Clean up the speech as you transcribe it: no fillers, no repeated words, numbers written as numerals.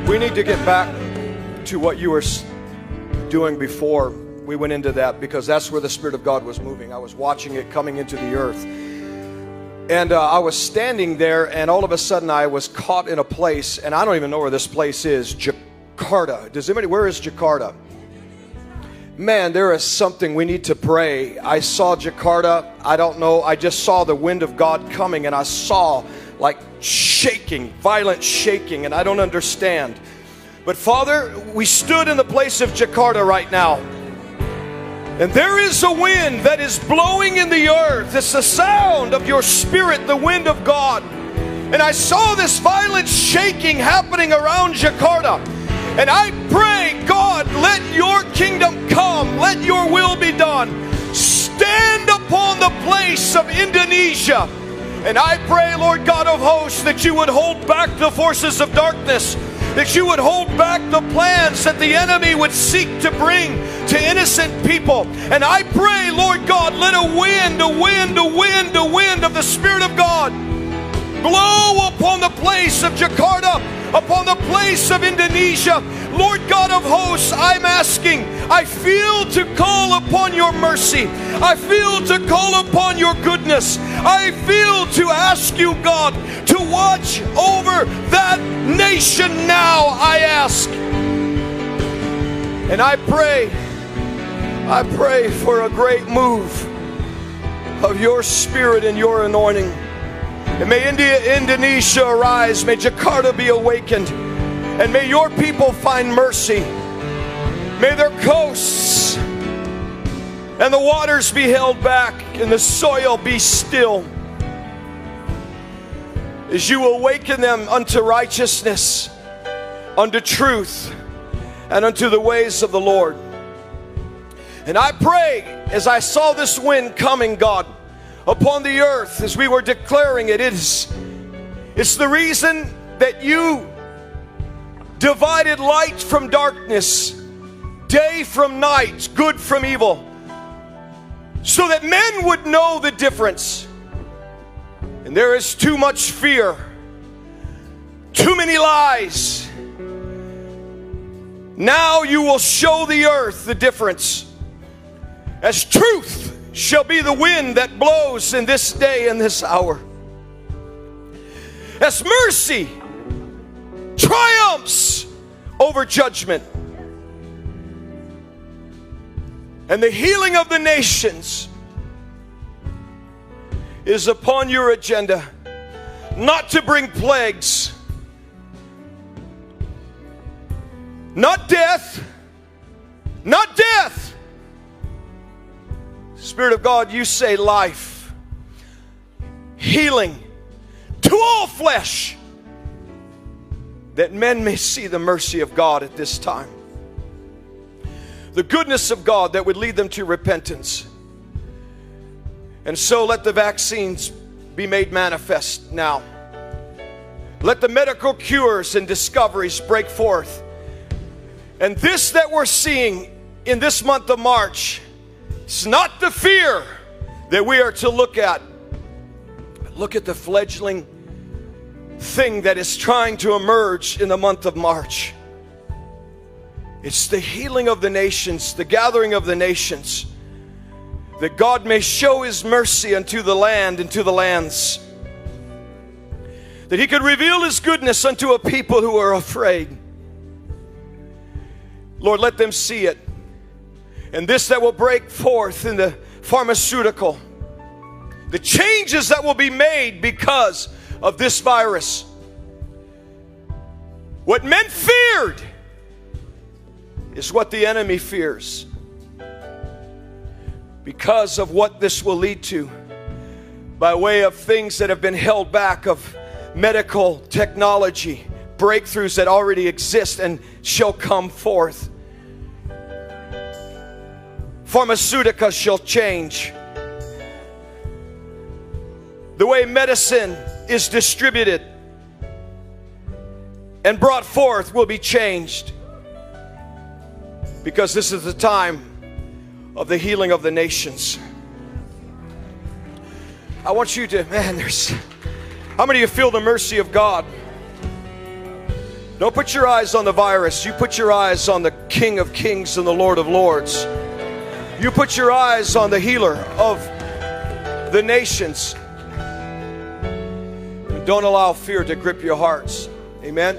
We need to get back to what you were doing before we went into that, because that's where the Spirit of God was moving. I was watching it coming into the earth. And I was standing there, and all of a sudden I was caught in a place, and I don't even know where this place is. Jakarta. Where is Jakarta? Man, there is something we need to pray. I saw Jakarta. I don't know. I just saw the wind of God coming, and I saw like shaking, violent shaking, and I don't understand. But Father, we stood in the place of Jakarta right now. And there is a wind that is blowing in the earth. It's the sound of your Spirit, the wind of God. And I saw this violent shaking happening around Jakarta. And I pray, God, let your kingdom come. Let your will be done. Stand upon the place of Indonesia. And I pray, Lord God of hosts, that you would hold back the forces of darkness, that you would hold back the plans that the enemy would seek to bring to innocent people. And I pray, Lord God, let a wind of the Spirit of God blow upon the place of Jakarta, upon the place of Indonesia. Lord God of hosts, I'm asking, I feel to call upon your mercy. I feel to call upon your goodness. I feel to ask you, God, to watch over that nation now, I ask. And I pray for a great move of your Spirit and your anointing. And may Indonesia arise, may Jakarta be awakened, and may your people find mercy. May their coasts and the waters be held back and the soil be still, as you awaken them unto righteousness, unto truth, and unto the ways of the Lord. And I pray, as I saw this wind coming, God, upon the earth, as we were declaring it, it's the reason that you divided light from darkness, day from night, good from evil, so that men would know the difference. And there is too much fear, too many lies. Now you will show the earth the difference, as truth shall be the wind that blows in this day and this hour. As mercy triumphs over judgment, and the healing of the nations is upon your agenda, not to bring plagues, not death, not death. Spirit of God, you say life, healing to all flesh, that men may see the mercy of God at this time, the goodness of God that would lead them to repentance. And so let the vaccines be made manifest now. Let the medical cures and discoveries break forth. And this that we're seeing in this month of March, it's not the fear that we are to look at. Look at the fledgling thing that is trying to emerge in the month of March. It's the healing of the nations, the gathering of the nations, that God may show His mercy unto the land and to the lands, that He could reveal His goodness unto a people who are afraid. Lord, let them see it. And this that will break forth in the pharmaceutical, the changes that will be made because of this virus. What men feared is what the enemy fears, because of what this will lead to by way of things that have been held back, of medical technology, breakthroughs that already exist and shall come forth. Pharmaceutica shall change. The way medicine is distributed and brought forth will be changed, because this is the time of the healing of the nations. I want you to, how many of you feel the mercy of God? Don't put your eyes on the virus. You put your eyes on the King of Kings and the Lord of Lords. You put your eyes on the healer of the nations. Don't allow fear to grip your hearts. Amen.